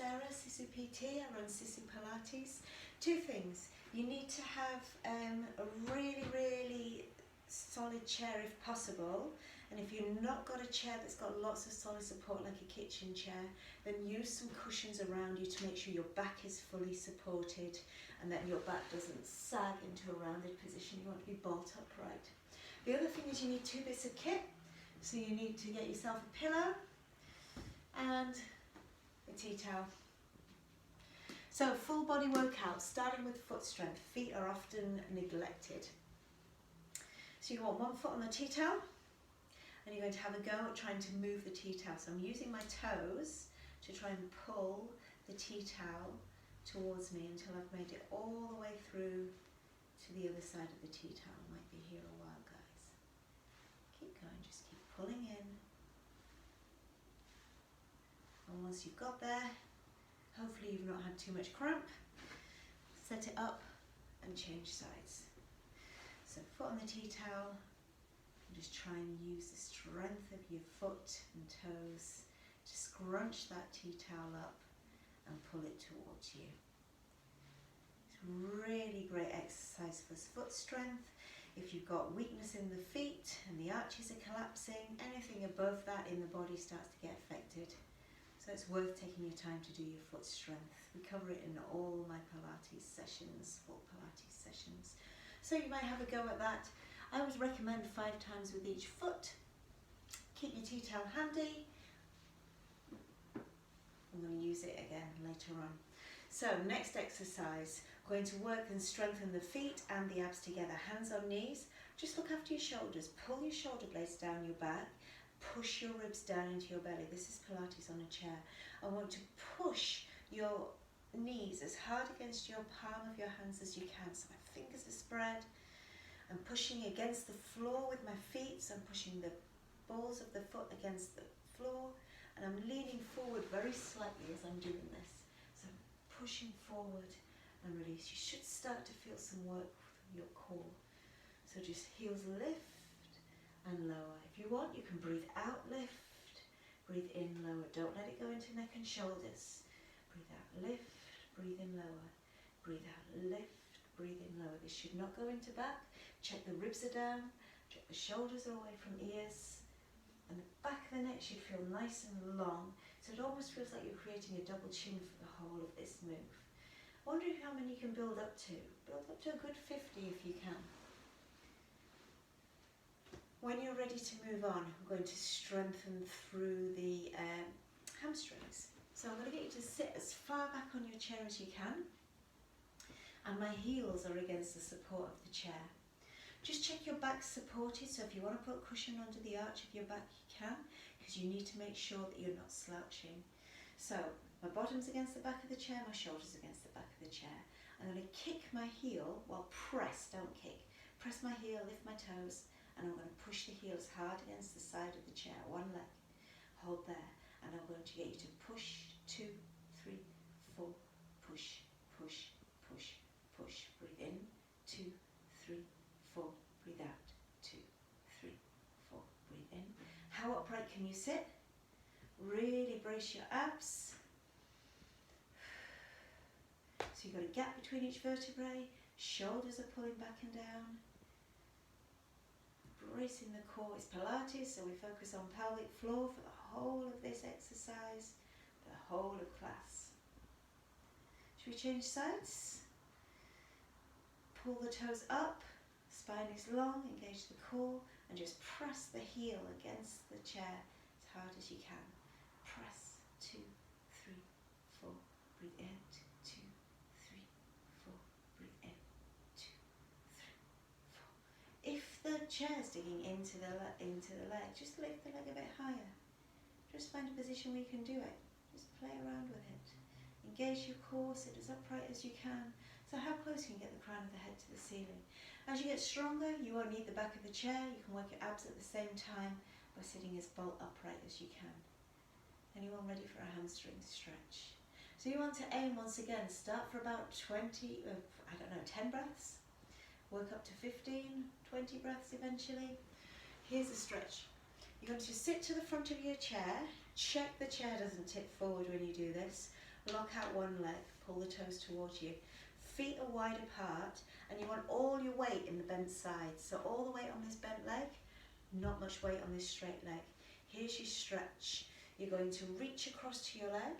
Sarah, Sisu PT. I run Sisu Pilates. Two things. You need to have a really solid chair if possible, and if you've not got a chair that's got lots of solid support like a kitchen chair, then use some cushions around you to make sure your back is fully supported and that your back doesn't sag into a rounded position. You want to be bolt upright. The other thing is you need two bits of kit. So you need to get yourself a pillow and a tea towel. So full body workout, starting with foot strength. Feet are often neglected. So you want one foot on the tea towel, and you're going to have a go at trying to move the tea towel. So I'm using my toes to try and pull the tea towel towards me until I've made it all the way through to the other side of the tea towel. Might be here a while, guys. Keep going, just keep pulling in. And once you've got there, hopefully you've not had too much cramp, set it up and change sides. So foot on the tea towel, and just try and use the strength of your foot and toes to scrunch that tea towel up and pull it towards you. It's really great exercise for foot strength. If you've got weakness in the feet and the arches are collapsing, anything above that in the body starts to get affected. So it's worth taking your time to do your foot strength. We cover it in all my Pilates sessions, full Pilates sessions. So you might have a go at that. I would recommend 5 times with each foot. Keep your tea towel handy. I'm going to use it again later on. So next exercise, going to work and strengthen the feet and the abs together. Hands on knees. Just look after your shoulders. Pull your shoulder blades down your back. Push your ribs down into your belly. This is Pilates on a chair. I want to push your knees as hard against your palm of your hands as you can. So my fingers are spread. I'm pushing against the floor with my feet. So I'm pushing the balls of the foot against the floor. And I'm leaning forward very slightly as I'm doing this. So I'm pushing forward and release. You should start to feel some work from your core. So just heels lift and lower. If you want, you can breathe out, lift, breathe in, lower. Don't let it go into neck and shoulders. Breathe out, lift, breathe in, lower. Breathe out, lift, breathe in, lower. This should not go into back. Check the ribs are down, check the shoulders are away from ears, and the back of the neck should feel nice and long. So it almost feels like you're creating a double chin for the whole of this move. I wonder how many you can build up to. Build up to a good 50 if you can. When you're ready to move on, I'm going to strengthen through the hamstrings. So I'm going to get you to sit as far back on your chair as you can, and my heels are against the support of the chair. Just check your back supported, so if you want to put a cushion under the arch of your back, you can, because you need to make sure that you're not slouching. So my bottom's against the back of the chair, my shoulders against the back of the chair. I'm going to kick my heel, well press, don't kick. Press my heel, lift my toes, and I'm going to push the heels hard against the side of the chair, one leg. Hold there, and I'm going to get you to push, 2, 3, 4, push, push, push, push. Breathe in, 2, 3, 4, breathe out, 2, 3, 4, breathe in. How upright can you sit? Really brace your abs. So you've got a gap between each vertebrae, shoulders are pulling back and down. Bracing the core. It's Pilates, so we focus on pelvic floor for the whole of this exercise, the whole of class. Should we change sides? Pull the toes up, spine is long, engage the core, and just press the heel against the chair as hard as you can. Press, 2, 3, 4, breathe in, 2, 3, 4, breathe in, 2, 3, 4. If the chair's digging into the leg, just lift the leg a bit higher. Just find a position where you can do it. Just play around with it. Engage your core, sit as upright as you can. So how close can you get the crown of the head to the ceiling? As you get stronger, you won't need the back of the chair. You can work your abs at the same time by sitting as bolt upright as you can. Anyone ready for a hamstring stretch? So you want to aim once again, start for about 10 breaths. Work up to 15, 20 breaths eventually. Here's a stretch. You're going to sit to the front of your chair. Check the chair doesn't tip forward when you do this. Lock out one leg, pull the toes towards you. Feet are wide apart, and you want all your weight in the bent side. So all the weight on this bent leg, not much weight on this straight leg. Here's your stretch. You're going to reach across to your leg.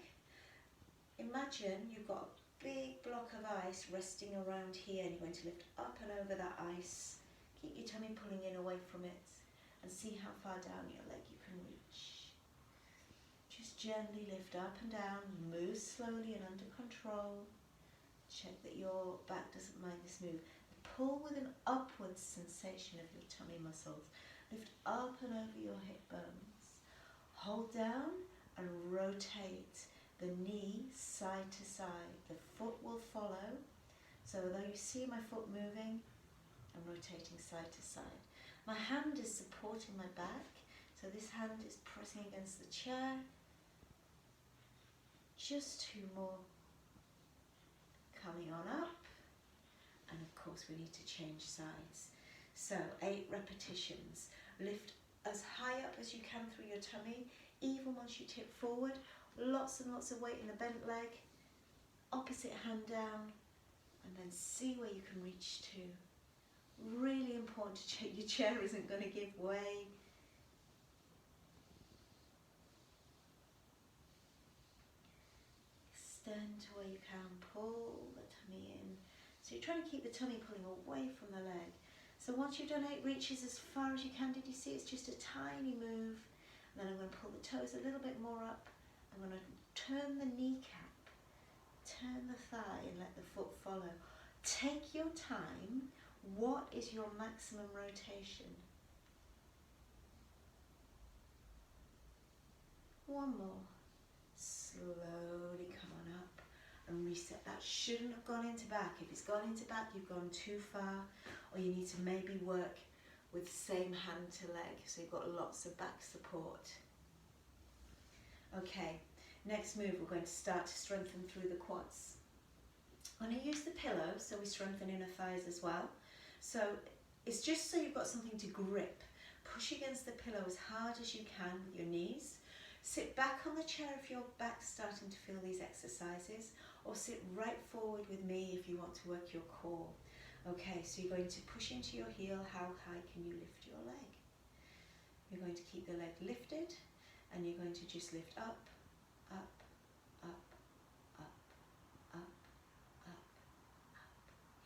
Imagine you've got a big block of ice resting around here, and you're going to lift up and over that ice. Keep your tummy pulling in away from it, and see how far down your leg you can reach. Just gently lift up and down, move slowly and under control. Check that your back doesn't mind this move. Pull with an upwards sensation of your tummy muscles. Lift up and over your hip bones. Hold down and rotate the knee side to side. The foot will follow. So although you see my foot moving, I'm rotating side to side. My hand is supporting my back, so this hand is pressing against the chair. Just 2 more. Coming on up, and of course we need to change sides. So 8 repetitions. Lift as high up as you can through your tummy, even once you tip forward. Lots and lots of weight in the bent leg. Opposite hand down, and then see where you can reach to. Really important to check your chair isn't going to give way. Extend to where you can, pull the tummy in. So you're trying to keep the tummy pulling away from the leg. So once you've done 8 reaches as far as you can, did you see it's just a tiny move? And then I'm going to pull the toes a little bit more up. I'm going to turn the kneecap, turn the thigh and let the foot follow. Take your time. What is your maximum rotation? 1 more. Slowly come on up and reset. That shouldn't have gone into back. If it's gone into back, you've gone too far, or you need to maybe work with same hand to leg, so you've got lots of back support. Okay, next move, we're going to start to strengthen through the quads. I'm going to use the pillow, so we strengthen inner thighs as well. So it's just so you've got something to grip. Push against the pillow as hard as you can with your knees. Sit back on the chair if your back's starting to feel these exercises, or sit right forward with me if you want to work your core. Okay, so you're going to push into your heel. How high can you lift your leg? You're going to keep the leg lifted, and you're going to just lift up, up, up, up, up, up, up.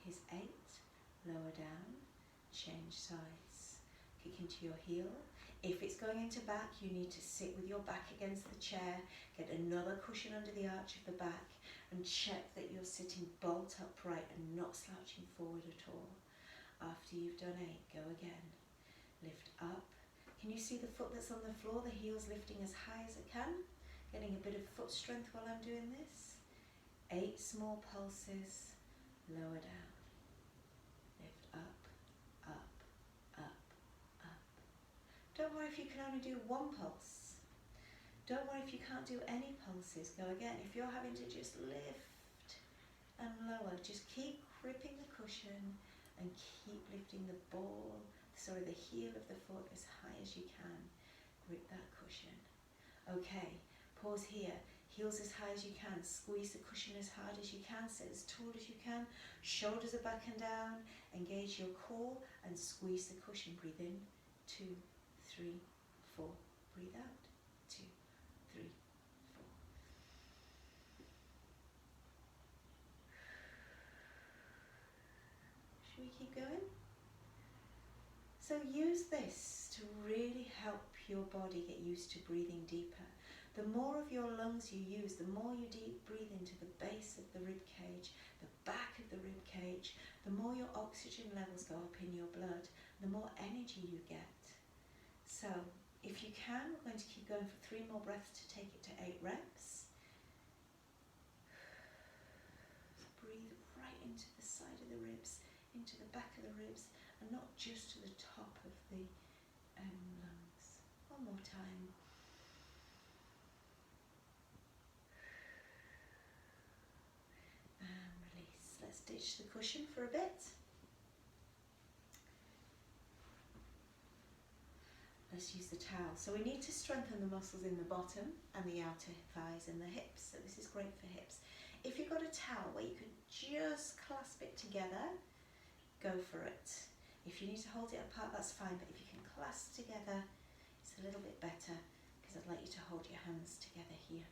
Here's 8, lower down, change sides. Kick into your heel. If it's going into back, you need to sit with your back against the chair, get another cushion under the arch of the back, and check that you're sitting bolt upright and not slouching forward at all. After you've done 8, go again. Lift up. Can you see the foot that's on the floor? The heel's lifting as high as it can. Getting a bit of foot strength while I'm doing this. 8 small pulses. Lower down. Lift up, up, up, up. Don't worry if you can only do 1 pulse. Don't worry if you can't do any pulses. Go again. If you're having to just lift and lower, just keep gripping the cushion and keep lifting the heel of the foot as high as you can. Grip that cushion. Okay, pause here. Heels as high as you can. Squeeze the cushion as hard as you can. Sit as tall as you can. Shoulders are back and down. Engage your core and squeeze the cushion. Breathe in. 2, 3, 4. Breathe out. 2, 3, 4. Should we keep going? So use this to really help your body get used to breathing deeper. The more of your lungs you use, the more you breathe into the base of the rib cage, the back of the rib cage, the more your oxygen levels go up in your blood, the more energy you get. So if you can, we're going to keep going for 3 more breaths to take it to 8 reps. Breathe right into the side of the ribs, into the back of the ribs, and not just to the top of the lungs. 1 more time. And release. Let's ditch the cushion for a bit. Let's use the towel. So we need to strengthen the muscles in the bottom and the outer thighs and the hips. So this is great for hips. If you've got a towel where you can just clasp it together, go for it. If you need to hold it apart, that's fine, but if you can clasp together, it's a little bit better, because I'd like you to hold your hands together here.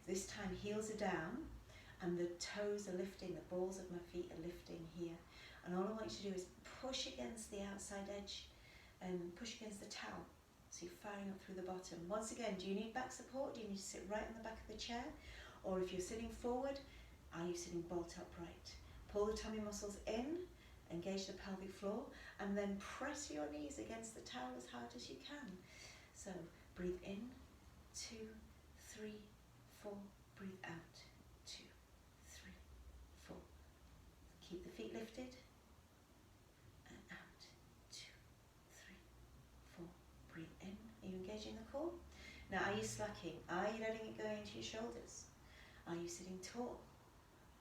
This time heels are down and the toes are lifting, the balls of my feet are lifting here. And all I want you to do is push against the outside edge and push against the towel. So you're firing up through the bottom. Once again, do you need back support? Do you need to sit right on the back of the chair? Or if you're sitting forward, are you sitting bolt upright? Pull the tummy muscles in, engage the pelvic floor, and then press your knees against the towel as hard as you can. So breathe in, 2, 3, 4, breathe out, 2, 3, 4. Keep the feet lifted, and out, 2, 3, 4. Breathe in. Are you engaging the core? Now, are you slacking? Are you letting it go into your shoulders? Are you sitting tall?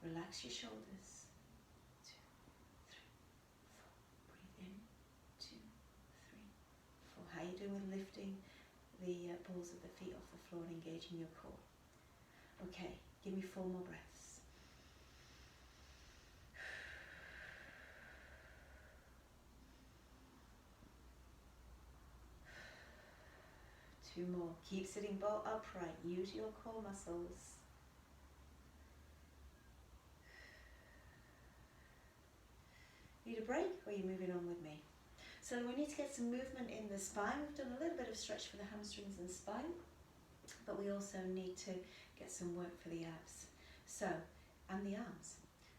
Relax your shoulders. 2, 3, 4. Breathe in, 2, 3, 4. How are you doing with lifting the balls of the feet off the floor and engaging your core? Okay, give me 4 more breaths. Two more. Keep sitting bolt upright. Use your core muscles. Need a break, or are you moving on with me? So we need to get some movement in the spine. We've done a little bit of stretch for the hamstrings and spine, but we also need to get some work for the abs. So, and the arms.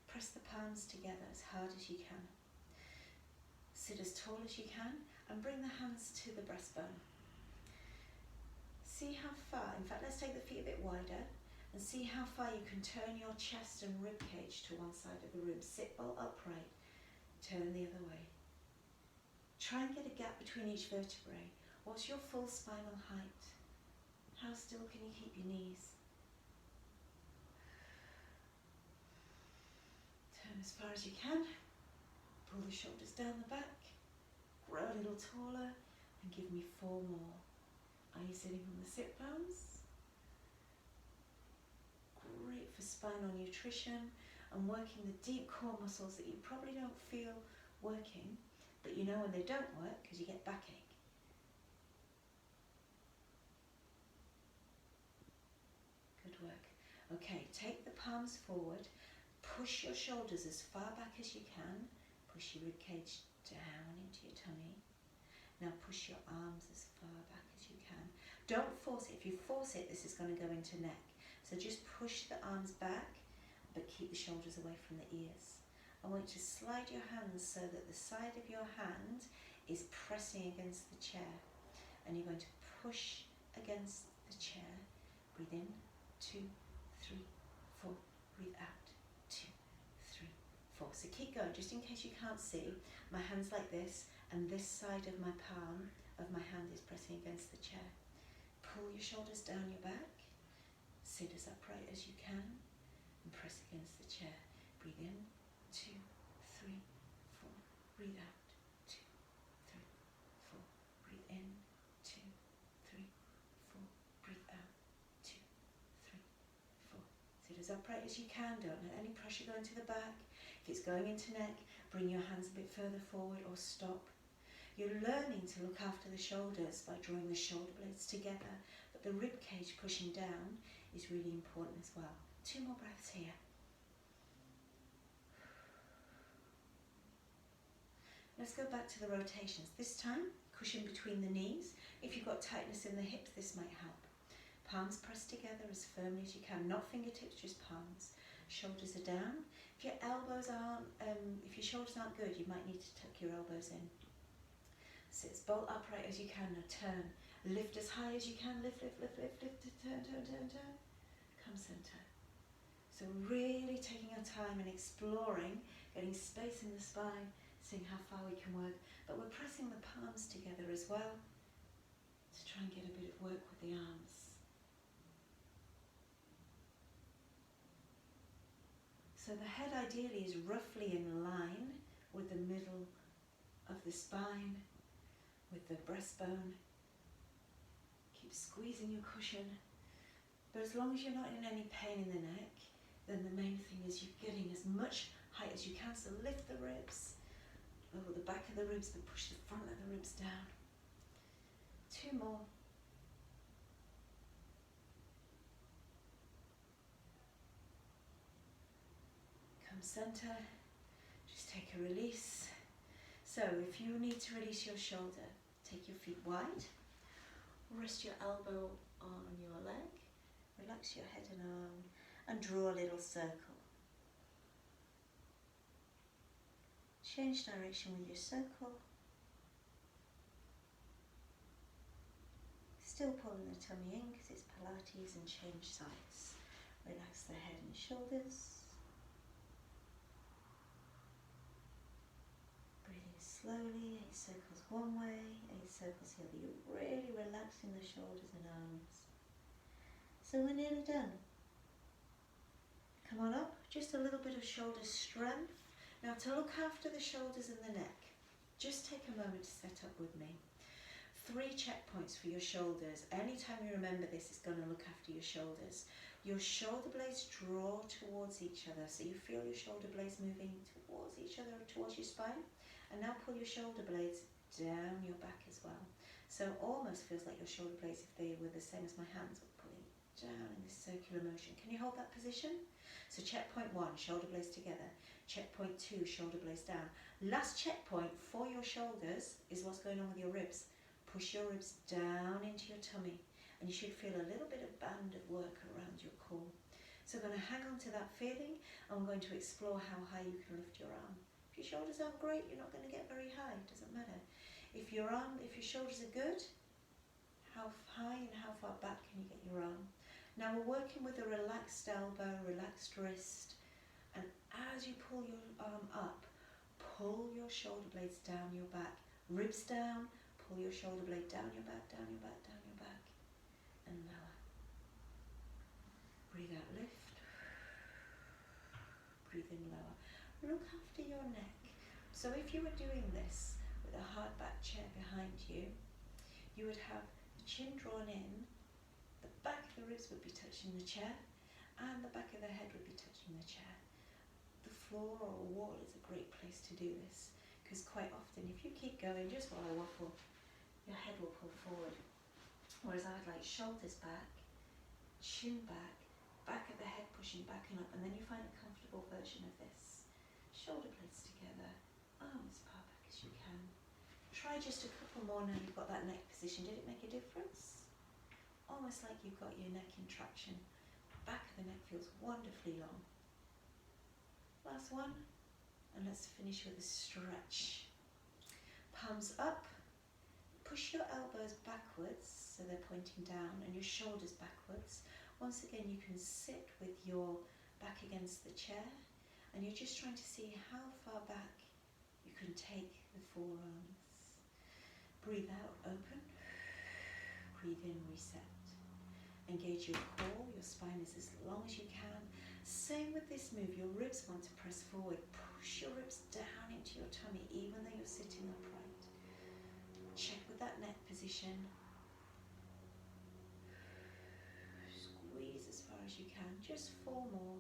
Press the palms together as hard as you can. Sit as tall as you can and bring the hands to the breastbone. See how far, in fact let's take the feet a bit wider and see how far you can turn your chest and rib cage to one side of the room. Sit bolt upright, turn the other way. Try and get a gap between each vertebrae. What's your full spinal height? How still can you keep your knees? Turn as far as you can. Pull the shoulders down the back. Grow a little taller and give me 4 more. Are you sitting on the sit bones? Great for spinal nutrition and working the deep core muscles that you probably don't feel working, but you know when they don't work because you get backache. Good work. Okay, take the palms forward, push your shoulders as far back as you can, push your rib cage down into your tummy. Now push your arms as far back as you can. Don't force it. If you force it, this is going to go into neck. So just push the arms back, but keep the shoulders away from the ears. I want you to slide your hands so that the side of your hand is pressing against the chair. And you're going to push against the chair. Breathe in, 2, 3, 4. Breathe out, 2, 3, 4. So keep going, just in case you can't see. My hand's like this, and this side of my palm of my hand is pressing against the chair. Pull your shoulders down your back. Sit as upright as you can and press against the chair. Breathe in, 2, 3, 4. Breathe out, 2, 3, 4. Breathe in, 2, 3, 4. Breathe out, 2, 3, 4. Sit as upright as you can. Don't let any pressure go into the back. If it's going into neck, bring your hands a bit further forward or stop. You're learning to look after the shoulders by drawing the shoulder blades together, but the rib cage pushing down is really important as well. 2 more breaths here. Let's go back to the rotations. This time, cushion between the knees. If you've got tightness in the hips, this might help. Palms pressed together as firmly as you can, not fingertips, just palms. Shoulders are down. If your elbows aren't, if your shoulders aren't good, you might need to tuck your elbows in. Sit as bolt upright as you can. Now turn. Lift as high as you can. Lift, lift, lift, lift, lift. Turn, turn, turn, turn. Come center. So really taking our time and exploring, getting space in the spine, seeing how far we can work. But we're pressing the palms together as well to try and get a bit of work with the arms. So the head ideally is roughly in line with the middle of the spine, with the breastbone, Keep squeezing your cushion. But as long as you're not in any pain in the neck, then the main thing is you're getting as much height as you can. So lift the ribs, lower the back of the ribs, but push the front of the ribs down. 2 more. Come center, just take a release. So if you need to release your shoulder, take your feet wide, rest your elbow on your leg, relax your head and arm, and draw a little circle. Change direction with your circle. Still pulling the tummy in because it's Pilates, and change sides. Relax the head and shoulders. Breathing slowly, 8 circles one way, 8 circles the other. You're really relaxing the shoulders and arms. So we're nearly done. Come on up, just a little bit of shoulder strength. Now to look after the shoulders and the neck, just take a moment to set up with me. 3 checkpoints for your shoulders. Anytime you remember this, it's going to look after your shoulders. Your shoulder blades draw towards each other, so you feel your shoulder blades moving towards each other, towards your spine. And now pull your shoulder blades down your back as well. So almost feels like your shoulder blades, if they were the same as my hands, were pulling down in this circular motion. Can you hold that position? So checkpoint 1, shoulder blades together. Checkpoint 2, shoulder blades down. Last checkpoint for your shoulders is what's going on with your ribs. Push your ribs down into your tummy, and you should feel a little bit of band of work around your core. So I'm going to hang on to that feeling, and I'm going to explore how high you can lift your arm. If your shoulders aren't great, you're not going to get very high, it doesn't matter. If your shoulders are good, how high and how far back can you get your arm? Now we're working with a relaxed elbow, relaxed wrist, and as you pull your arm up, pull your shoulder blades down your back, ribs down, pull your shoulder blade down your back, down your back, down your back, and lower. Breathe out, lift. Breathe in, lower. Look after your neck. So if you were doing this with a hard back chair behind you, you would have the chin drawn in, the back of the ribs would be touching the chair, and the back of the head would be touching the chair. The floor or a wall is a great place to do this, because quite often if you keep going, just while I waffle, your head will pull forward. Whereas I'd like shoulders back, chin back, back of the head pushing back and up, and then you find a comfortable version of this. Shoulder blades together, arms as far back as you can. Try just a couple more now you've got that neck position. Did it make a difference? Almost like you've got your neck in traction. Back of the neck feels wonderfully long. Last one, and let's finish with a stretch. Palms up. Push your elbows backwards, so they're pointing down, and your shoulders backwards. Once again, you can sit with your back against the chair, and you're just trying to see how far back you can take the forearms. Breathe out, open. Breathe in, reset. Engage your core, your spine is as long as you can. Same with this move, your ribs want to press forward. Push your ribs down into your tummy, even though you're sitting upright. Check with that neck position. Squeeze as far as you can, just 4 more.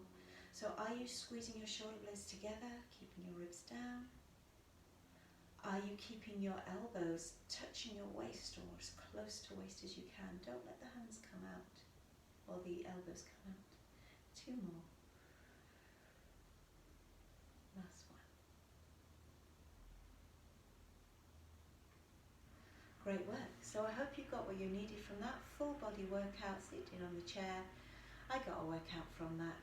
So are you squeezing your shoulder blades together, keeping your ribs down? Are you keeping your elbows touching your waist or as close to waist as you can? Don't let the hands come out or the elbows come out. 2 more. Last one. Great work. So I hope you got what you needed from that full body workout, sitting on the chair. I got a workout from that.